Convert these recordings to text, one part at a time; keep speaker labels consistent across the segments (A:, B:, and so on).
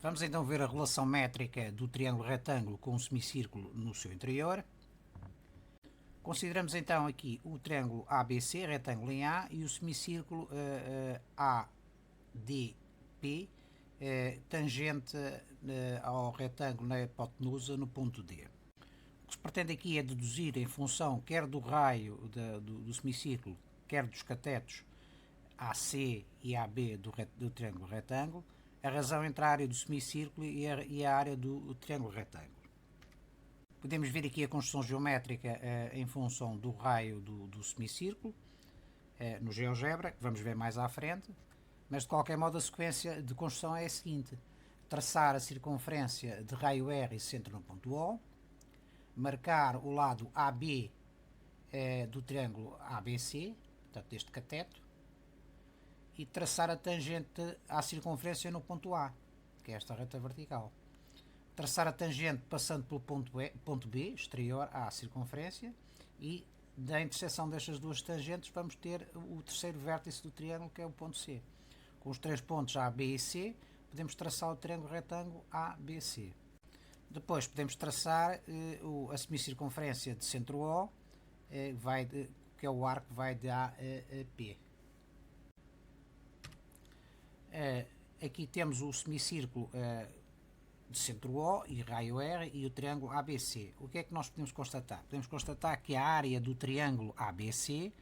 A: Vamos então ver a relação métrica do triângulo retângulo com o semicírculo no seu interior. Consideramos então aqui o triângulo ABC, retângulo em A, e o semicírculo ADP, tangente ao retângulo na hipotenusa no ponto D. O que se pretende aqui é deduzir em função quer do raio do semicírculo, quer dos catetos AC e AB do triângulo retângulo, a razão entre a área do semicírculo e a área do triângulo retângulo. Podemos ver aqui a construção geométrica em função do raio do semicírculo, no GeoGebra, que vamos ver mais à frente, mas de qualquer modo a sequência de construção é a seguinte: traçar a circunferência de raio R e centro no ponto O, marcar o lado AB do triângulo ABC, portanto deste cateto, e traçar a tangente à circunferência no ponto A, que é esta reta vertical. Traçar a tangente passando pelo ponto B, exterior à circunferência, e da interseção destas duas tangentes vamos ter o terceiro vértice do triângulo, que é o ponto C. Com os três pontos A, B e C, podemos traçar o triângulo retângulo ABC. Depois podemos traçar a semicircunferência de centro O, que é o arco que vai de A a P. Aqui temos o semicírculo de centro O e raio R e o triângulo ABC. O que é que nós podemos constatar? Podemos constatar que a área do triângulo ABC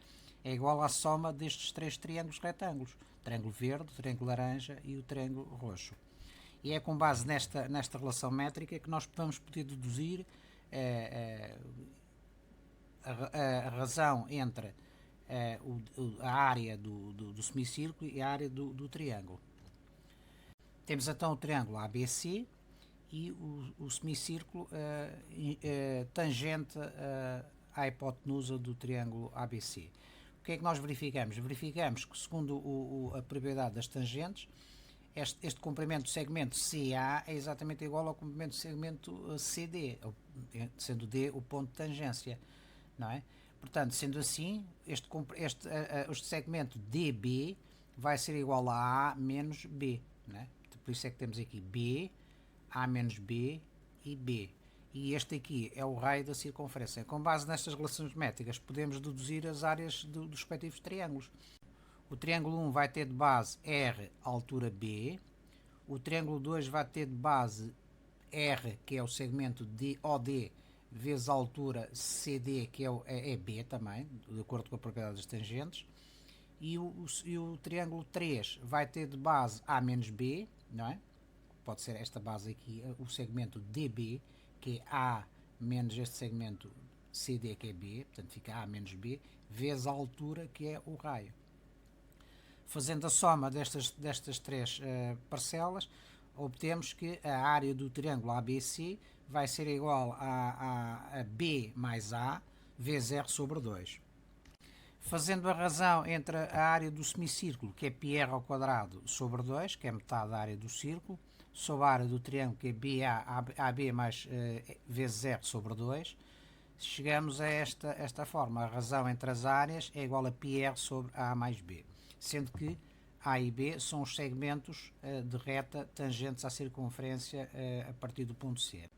A: é igual à soma destes três triângulos retângulos: o triângulo verde, o triângulo laranja e o triângulo roxo. E é com base nesta relação métrica que nós vamos poder deduzir a razão entre a área do semicírculo e a área do triângulo. Temos então o triângulo ABC e o semicírculo tangente à hipotenusa do triângulo ABC. O que é que nós verificamos? Verificamos que, segundo a propriedade das tangentes, este comprimento do segmento CA é exatamente igual ao comprimento do segmento CD, sendo D o ponto de tangência, não é? Portanto, sendo assim, este segmento DB vai ser igual a A menos B, não é? Por isso é que temos aqui B, A menos B e B. E este aqui é o raio da circunferência. Com base nestas relações métricas, podemos deduzir as áreas dos respectivos triângulos. O triângulo 1 vai ter de base R, altura B. O triângulo 2 vai ter de base R, que é o segmento OD, vezes a altura CD, que é B também, de acordo com a propriedade das tangentes. E o triângulo 3 vai ter de base A menos B, não é? Pode ser esta base aqui, o segmento DB, que é A menos este segmento CD, que é B, portanto fica A menos B, vezes a altura, que é o raio. Fazendo a soma destas três parcelas, obtemos que a área do triângulo ABC vai ser igual a B mais A vezes R sobre 2. Fazendo a razão entre a área do semicírculo, que é πr ao quadrado, sobre 2, que é metade da área do círculo, sobre a área do triângulo, que é AB mais vezes R sobre 2, chegamos a esta forma. A razão entre as áreas é igual a πr sobre A mais B, sendo que A e B são os segmentos de reta tangentes à circunferência a partir do ponto C.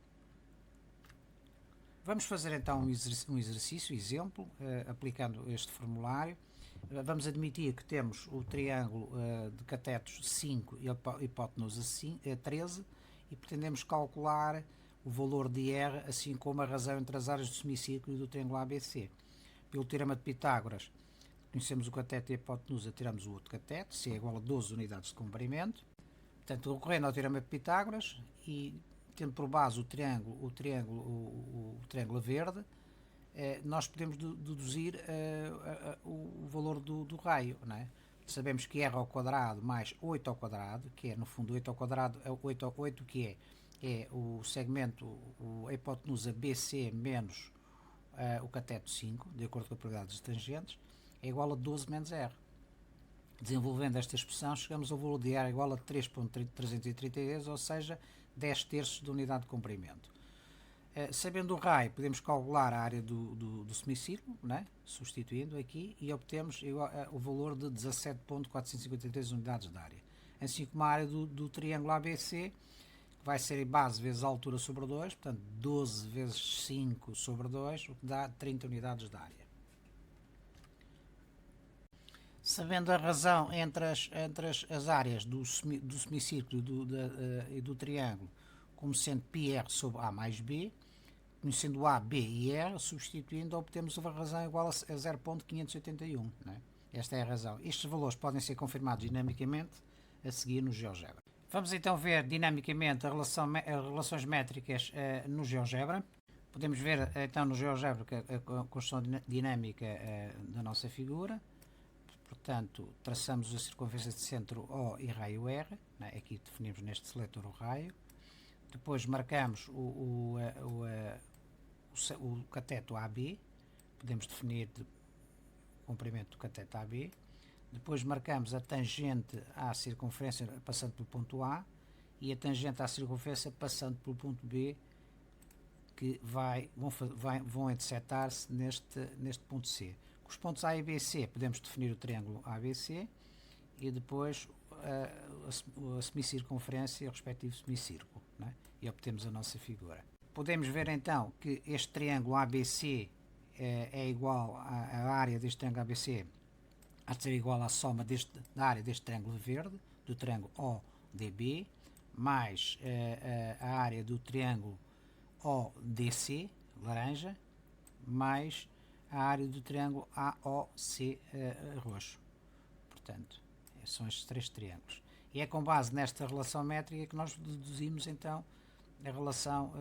A: Vamos fazer então um exercício, exemplo, aplicando este formulário. Vamos admitir que temos o triângulo de catetos 5 e a hipotenusa 13 e pretendemos calcular o valor de R, assim como a razão entre as áreas do semicírculo e do triângulo ABC. Pelo teorema de Pitágoras, conhecemos o cateto e a hipotenusa, tiramos o outro cateto, C é igual a 12 unidades de comprimento. Portanto, recorrendo ao teorema de Pitágoras e tendo por base o triângulo verde, nós podemos deduzir o valor do raio, não é? Sabemos que R ao quadrado mais 8 ao quadrado, que é no fundo 8 ao quadrado, 8 que é o segmento, a hipotenusa BC menos o cateto 5, de acordo com a propriedade das tangentes, é igual a 12 menos R. Desenvolvendo esta expressão, chegamos ao valor de R igual a 3.332, ou seja, 10 terços da unidade de comprimento. Sabendo o raio, podemos calcular a área do semicírculo, né? Substituindo aqui, e obtemos o valor de 17.453 unidades de área. Assim como a área do triângulo ABC, vai ser base vezes a altura sobre 2, portanto 12 vezes 5 sobre 2, o que dá 30 unidades de área. Sabendo a razão entre as áreas do semicírculo e do triângulo, como sendo πr sobre a mais b, conhecendo a, b e r, substituindo, obtemos a razão igual a 0.581. Né? Esta é a razão. Estes valores podem ser confirmados dinamicamente a seguir no GeoGebra. Vamos então ver dinamicamente as relações métricas no GeoGebra. Podemos ver então no GeoGebra a construção dinâmica da nossa figura. Portanto, traçamos a circunferência de centro O e raio R. Né? Aqui definimos neste seletor o raio. Depois marcamos o cateto AB. Podemos definir o comprimento do cateto AB. Depois marcamos a tangente à circunferência passando pelo ponto A e a tangente à circunferência passando pelo ponto B, que vão intersetar-se neste ponto C. Com os pontos A e B e C podemos definir o triângulo ABC e depois a semicircunferência e o respectivo semicírculo, né? E obtemos a nossa figura. Podemos ver então que este triângulo ABC é igual à área deste triângulo ABC há de ser igual à soma da área deste triângulo verde, do triângulo ODB, mais a área do triângulo ODC, laranja, mais a área do triângulo AOC, roxo. Portanto, são estes três triângulos. E é com base nesta relação métrica que nós deduzimos então a relação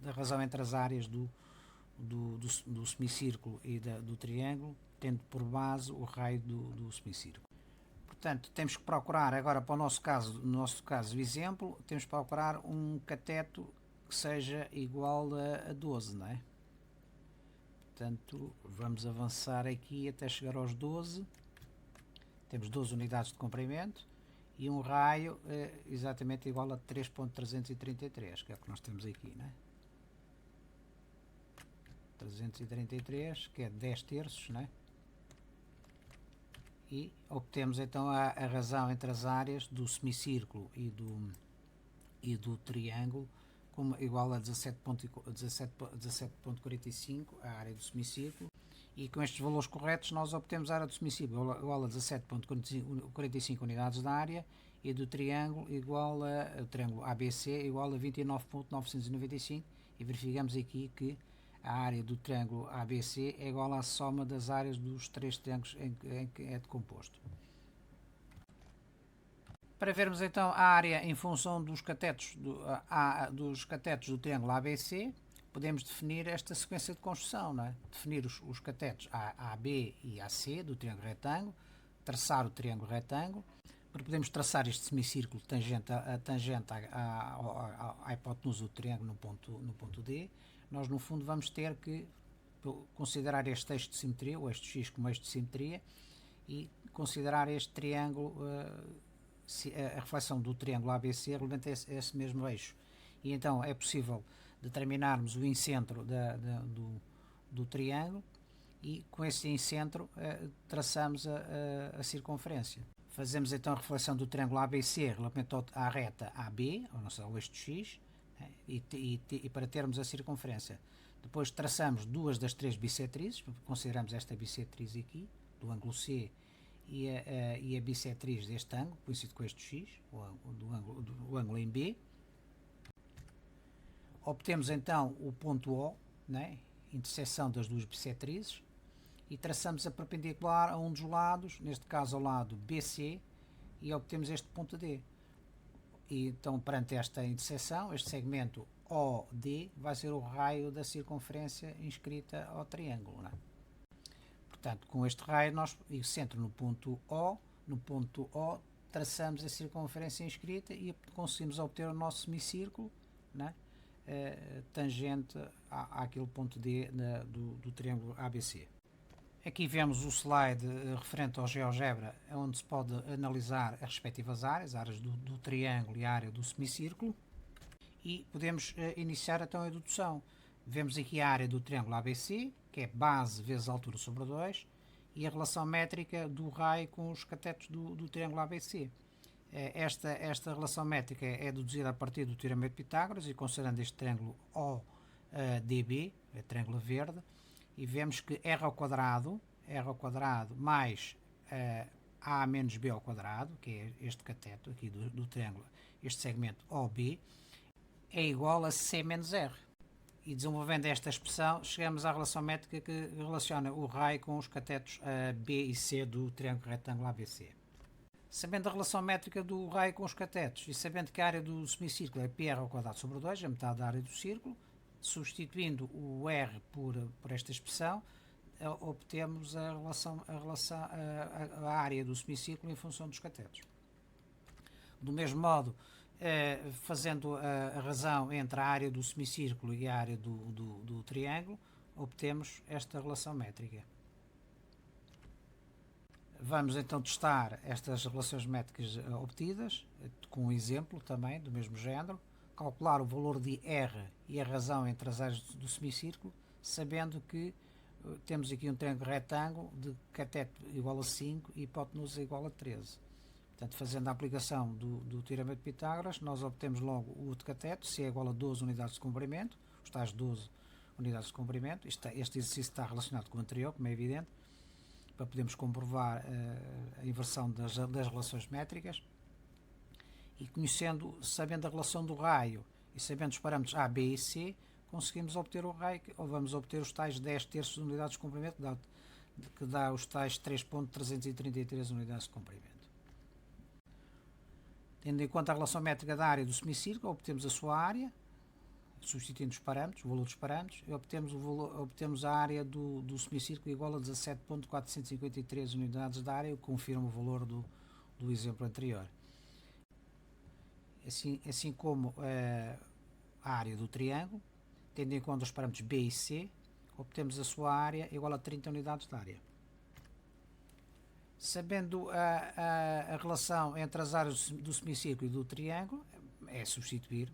A: da razão entre as áreas do semicírculo e do triângulo, tendo por base o raio do semicírculo. Portanto, temos que procurar agora para o nosso caso, o exemplo, temos que procurar um cateto que seja igual a 12, não é? Portanto, vamos avançar aqui até chegar aos 12. Temos 12 unidades de comprimento e um raio exatamente igual a 3.333, que é o que nós temos aqui, não é? 333, que é 10 terços, né? E obtemos então a razão entre as áreas do semicírculo e do triângulo como igual a 17.45, a área do semicírculo, e com estes valores corretos nós obtemos a área do semicírculo igual a 17.45 unidades de área e do triângulo igual o triângulo ABC igual a 29.995, e verificamos aqui que a área do triângulo ABC é igual à soma das áreas dos três triângulos em que é decomposto. Para vermos então a área em função dos catetos do triângulo ABC, podemos definir esta sequência de construção, não é? Definir os catetos AB e AC do triângulo retângulo, traçar o triângulo retângulo, podemos traçar este semicírculo tangente à hipotenusa do triângulo no ponto D. Nós no fundo vamos ter que considerar este eixo de simetria, o eixo X como eixo de simetria, e considerar este triângulo, a reflexão do triângulo ABC relevante a esse mesmo eixo. E então é possível determinarmos o incentro do triângulo e com esse incentro traçamos a circunferência. Fazemos então a reflexão do triângulo ABC relativamente à reta AB, ao eixo X, e para termos a circunferência. Depois traçamos duas das três bissetrizes, consideramos esta bissetriz aqui, do ângulo C, e a bissetriz deste ângulo, coincide com este X, o ângulo em B. Obtemos então o ponto O, né, interseção das duas bissetrizes, e traçamos a perpendicular a um dos lados, neste caso ao lado BC, e obtemos este ponto D. E então, perante esta interseção, este segmento OD vai ser o raio da circunferência inscrita ao triângulo, né? Portanto, com este raio, nós centro no ponto O traçamos a circunferência inscrita e conseguimos obter o nosso semicírculo, né, tangente àquele ponto D do triângulo ABC. Aqui vemos o slide referente ao GeoGebra, onde se pode analisar as respectivas áreas do triângulo e a área do semicírculo, e podemos iniciar então a dedução. Vemos aqui a área do triângulo ABC, que é base vezes altura sobre 2, e a relação métrica do raio com os catetos do triângulo ABC. Esta relação métrica é deduzida a partir do teorema de Pitágoras e considerando este triângulo ODB, é triângulo verde, e vemos que r² mais a menos b ao quadrado, que é este cateto aqui do triângulo, este segmento OB, é igual a c menos r. E desenvolvendo esta expressão, chegamos à relação métrica que relaciona o raio com os catetos B e C do triângulo retângulo ABC. Sabendo a relação métrica do raio com os catetos e sabendo que a área do semicírculo é πr² a metade da área do círculo, substituindo o r por esta expressão, obtemos a área do semicírculo em função dos catetos. Do mesmo modo, fazendo a razão entre a área do semicírculo e a área do triângulo, obtemos esta relação métrica. Vamos então testar estas relações métricas obtidas, com um exemplo também do mesmo género, calcular o valor de R e a razão entre as áreas do semicírculo, sabendo que temos aqui um triângulo retângulo de cateto igual a 5 e hipotenusa igual a 13. Portanto, fazendo a aplicação do teorema de Pitágoras, nós obtemos logo o outro cateto, se é igual a 12 unidades de comprimento, os tais 12 unidades de comprimento. Este exercício está relacionado com o anterior, como é evidente, para podermos comprovar a inversão das relações métricas. E sabendo a relação do raio e sabendo os parâmetros A, B e C, conseguimos obter o raio, ou vamos obter os tais 10 terços de unidades de comprimento, que dá os tais 3.333 unidades de comprimento. Tendo em conta a relação métrica da área do semicírculo, obtemos a sua área, substituindo os parâmetros, o valor dos parâmetros, e obtemos a área do semicírculo igual a 17.453 unidades de área, o que confirma o valor do exemplo anterior. Assim como a área do triângulo, tendo em conta os parâmetros B e C, obtemos a sua área igual a 30 unidades de área. Sabendo a relação entre as áreas do semicírculo e do triângulo, é substituir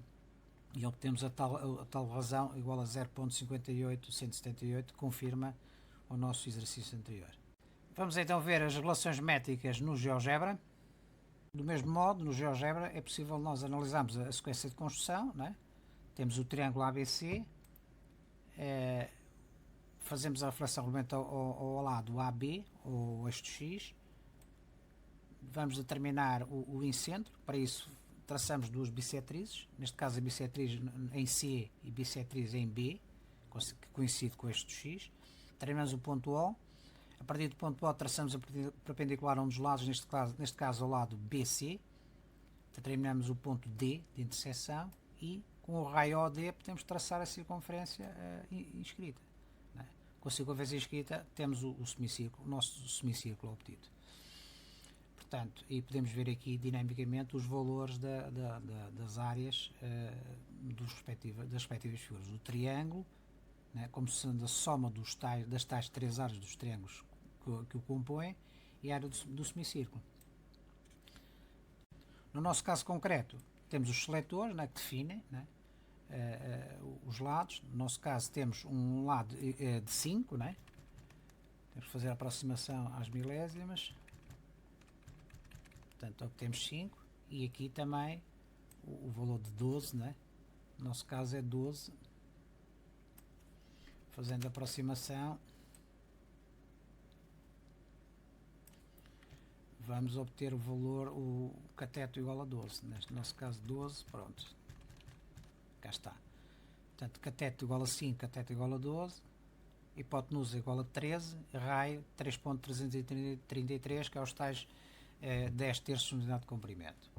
A: e obtemos a tal razão igual a 0.58178, que confirma o nosso exercício anterior. Vamos então ver as relações métricas no GeoGebra. Do mesmo modo, no GeoGebra é possível nós analisarmos a sequência de construção, não é? Temos o triângulo ABC, fazemos a reflexão elemento ao lado AB, ou eixo X, vamos determinar o incentro, para isso traçamos duas bissetrizes, neste caso a bissetriz em C e bissetriz em B, que coincide com o eixo X, determinamos o ponto O, a partir do ponto O traçamos a perpendicular a um dos lados, neste caso ao lado BC, determinamos o ponto D de interseção e com o raio OD podemos traçar a circunferência inscrita. Não é? Com a circunferência inscrita temos o nosso semicírculo obtido. Portanto, e podemos ver aqui dinamicamente os valores das áreas das respectivas figuras. O triângulo, né, como sendo a soma das tais três áreas dos triângulos que o compõem, e a área do semicírculo. No nosso caso concreto, temos os seletores, né, que definem, né, os lados. No nosso caso temos um lado de 5, né? Temos que fazer a aproximação às milésimas. Portanto, obtemos 5 e aqui também o valor de 12, né? No nosso caso é 12. Fazendo a aproximação, vamos obter o valor, o cateto igual a 12. Neste nosso caso 12, pronto. Cá está. Portanto, cateto igual a 5, cateto igual a 12. Hipotenusa igual a 13, raio 3.333, que é os tais 10 terços de unidade de comprimento.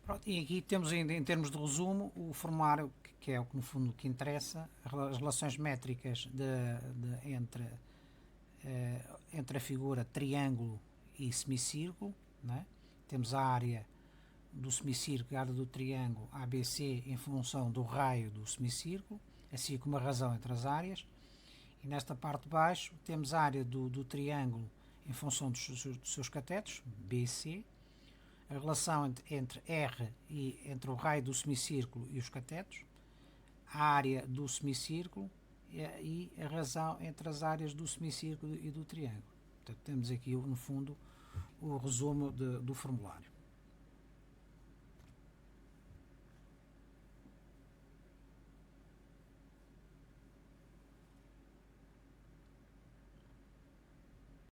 A: Pronto, e aqui temos em termos de resumo o formulário que é o que no fundo que interessa, as relações métricas entre a figura triângulo e semicírculo, né? Temos a área do semicírculo e a área do triângulo ABC em função do raio do semicírculo, assim como a razão entre as áreas, e nesta parte de baixo temos a área do triângulo em função dos seus catetos, B e C, a relação entre R e entre o raio do semicírculo e os catetos, a área do semicírculo e a razão entre as áreas do semicírculo e do triângulo. Portanto, temos aqui no fundo o resumo do formulário.